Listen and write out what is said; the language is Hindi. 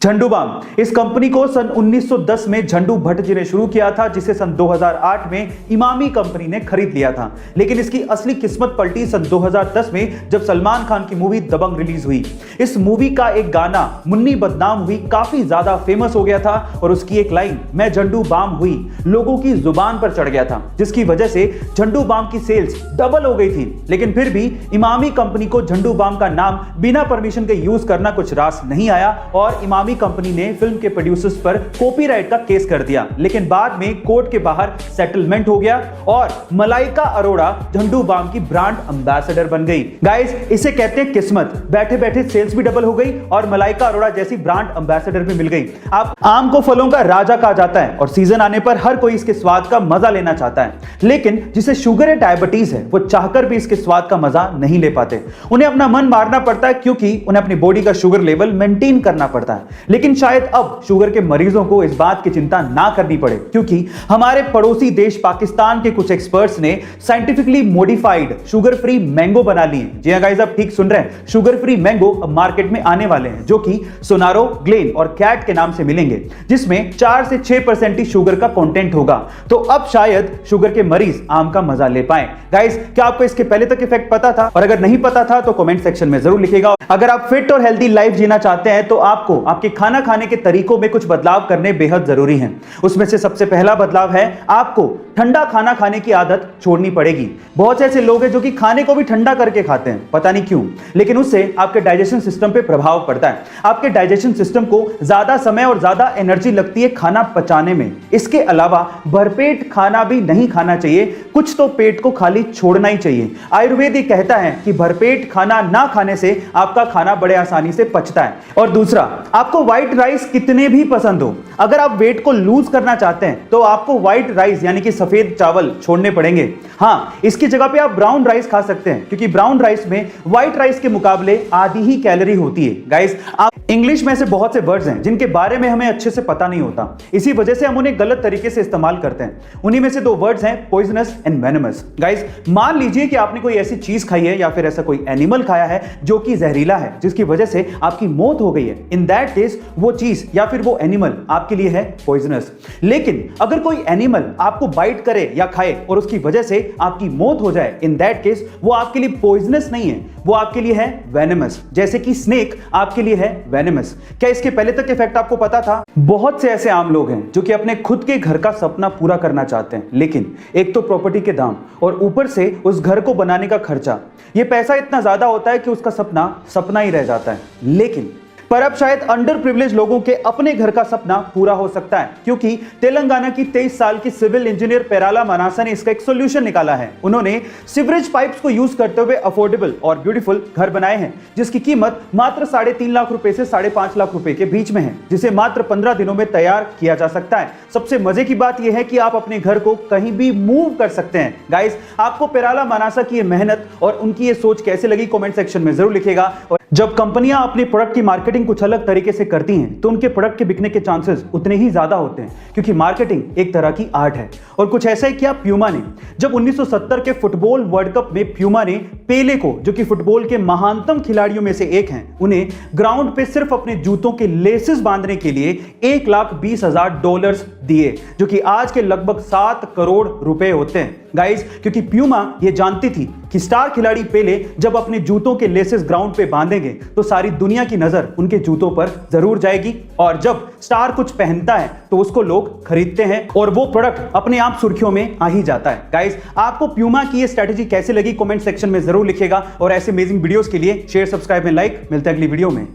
झंडू बाम इस कंपनी को सन 1910 में झंडू भट्ट जी ने शुरू किया था, जिसे सन 2008 में इमामी कंपनी ने खरीद लिया था। लेकिन इसकी असली किस्मत पलटी सन 2010 में जब सलमान खान की मूवी दबंग रिलीज हुई। इस मूवी का एक गाना मुन्नी बदनाम हुई काफी ज्यादा फेमस हो गया था और उसकी एक लाइन मैं झंडू बाम हुई लोगों की जुबान पर चढ़ गया था, जिसकी वजह से झंडू बाम की सेल्स डबल हो गई थी। लेकिन फिर भी इमामी कंपनी को झंडू बाम का नाम बिना परमिशन के यूज करना कुछ रास नहीं आया और इमामी कंपनी ने फिल्म के प्रोड्यूसर्स पर कॉपीराइट का केस कर दिया। लेकिन बाद में कोर्ट के बाहर सेटलमेंट हो गया और मलाइका अरोड़ा झंडू बाम की ब्रांड एम्बेसडर बन गई। गाइस, इसे कहते हैं किस्मत। बैठे बैठे सेल्स भी डबल हो गई और मलाइका अरोड़ा जैसी ब्रांड एम्बेसडर भी मिल गई। आप आम को फलों का राजा कहा जाता है और सीजन आने पर हर कोई इसके स्वाद का मजा लेना चाहता है, लेकिन जिसे शुगर या डायबिटीज है वो चाहकर भी इसके स्वाद का मजा नहीं ले पाते। उन्हें अपना मन मारना पड़ता है क्योंकि उन्हें अपनी बॉडी का शुगर लेवल मेंटेन करना पड़ता है। लेकिन शायद अब शुगर के मरीजों को इस बात की चिंता ना करनी पड़े, क्योंकि हमारे पड़ोसी देश पाकिस्तान के कुछ एक्सपर्ट्स ने scientifically modified sugar free mango बना लिए। जी हां गाइस, आप ठीक सुन रहे हैं, शुगर फ्री मैंगो अब मार्केट में आने वाले हैं, जो कि सोनारो, ग्लेन और कैट के नाम से मिलेंगे, जिसमें 4 से 6% ही शुगर का कंटेंट होगा। तो अब शायद शुगर के मरीज आम का मजा ले पाए। गाइस, क्या आपको इसके पहले तक इफेक्ट पता था? और अगर नहीं पता था तो कमेंट सेक्शन में जरूर लिखिएगा। अगर आप फिट और हेल्दी लाइफ जीना चाहते हैं तो आपको आपके खाना खाने के तरीकों में कुछ बदलाव करने बेहद जरूरी हैं। उसमें से सबसे पहला बदलाव है आपको ठंडा खाना खाने की आदत छोड़नी पड़ेगी। बहुत से ऐसे लोग हैं जो कि खाने को भी ठंडा करके खाते हैं, पता नहीं क्यों, लेकिन उससे आपके डाइजेशन सिस्टम पे प्रभाव पड़ता है। आपके डाइजेशन सिस्टम को ज्यादा समय और ज्यादा एनर्जी लगती है खाना पचाने में। इसके अलावा भरपेट खाना भी नहीं खाना चाहिए, कुछ तो पेट को खाली छोड़ना ही चाहिए। आयुर्वेद ये कहता है कि भरपेट खाना ना खाने से आपका खाना बड़े आसानी से पचता है। और दूसरा, आपको व्हाइट राइस कितने भी पसंद हो, अगर आप वेट को लूज करना चाहते हैं तो आपको व्हाइट राइस यानी कि सफेद चावल छोड़ने पड़ेंगे। हाँ, इसकी जगह पे आप ब्राउन राइस खा सकते हैं, क्योंकि ब्राउन राइस में व्हाइट राइस के मुकाबले आधी ही कैलोरी होती है। गाइस, आप इंग्लिश में से बहुत से वर्ड्स हैं जिनके बारे में हमें अच्छे से पता नहीं होता, इसी वजह से हम उन्हें गलत तरीके से इस्तेमाल करते हैं। उन्हीं में से 2 वर्ड्स हैं पॉइजनस एंड वेनमस। गाइस, मान लीजिए कि आपने कोई ऐसी चीज खाई है या फिर ऐसा कोई एनिमल खाया है जो कि जहरीला है, जिसकी वजह से आपकी मौत हो गई है। इन दैट केस वो चीज या फिर वो एनिमल आपके लिए है पॉइजनस। लेकिन अगर कोई एनिमल आपको बाइट करे या खाए और उसकी वजह से आपकी मौत हो जाए, इन दैट केस वो आपके लिए पॉइजनस नहीं है, वो आपके लिए है वेनमस। जैसे कि स्नेक आपके लिए है वेनमस। क्या इसके पहले तक इफेक्ट आपको पता था? बहुत से ऐसे आम लोग हैं जो कि अपने खुद के घर का सपना पूरा करना चाहते हैं, लेकिन एक तो प्रॉपर्टी के दाम और ऊपर से उस घर को बनाने का खर्चा, ये पैसा इतना ज्यादा होता है कि उसका सपना सपना ही रह जाता है। लेकिन पर अब शायद अंडर प्रिविलेज लोगों के अपने घर का सपना पूरा हो सकता है, क्योंकि तेलंगाना की 23 साल की सिविल इंजीनियर पेराला मनासा ने इसका एक सॉल्यूशन निकाला है। उन्होंने सीवरेज पाइप्स को यूज करते हुए अफोर्डेबल और ब्यूटीफुल घर बनाए हैं, जिसकी कीमत मात्र 3.5 लाख रुपए से 5.5 लाख रुपए के बीच में है, जिसे मात्र 15 दिनों में तैयार किया जा सकता है। सबसे मजे की बात यह है कि आप अपने घर को कहीं भी मूव कर सकते हैं। गाइस, आपको पेराला मनासा की मेहनत और उनकी ये सोच कैसे लगी कमेंट सेक्शन में जरूर लिखिएगा। और जब कंपनियां अपने प्रोडक्ट की मार्केटिंग कुछ अलग तरीके से करती हैं तो उनके प्रोडक्ट के बिकने के चांसेस उतने ही ज्यादा होते हैं, क्योंकि मार्केटिंग एक तरह की आर्ट है। और कुछ ऐसा ही किया प्यूमा ने। जब 1970 के फुटबॉल वर्ल्ड कप में प्यूमा ने पेले को, जो कि फुटबॉल के महानतम खिलाड़ियों में से एक हैं, उन्हें ग्राउंड पे सिर्फ अपने जूतों के लेसेस बांधने के लिए $1,20,000 दिए, जो कि आज के लगभग 7 करोड़ रुपए होते हैं। गाइस, क्योंकि प्यूमा ये जानती थी कि स्टार खिलाड़ी पेले जब अपने जूतों के लेसेस ग्राउंड पे बांधेंगे तो सारी दुनिया की नजर उनके जूतों पर जरूर जाएगी, और जब स्टार कुछ पहनता है तो उसको लोग खरीदते हैं और वो प्रोडक्ट अपने आप सुर्खियों में आ ही जाता है। गाइस, आपको प्यूमा की ये स्ट्रेटजी कैसे लगी कमेंट सेक्शन में जरूर लिखिएगा, और ऐसे अमेजिंग वीडियोस के लिए शेयर, सब्सक्राइब एंड लाइक। मिलते हैं अगली वीडियो में।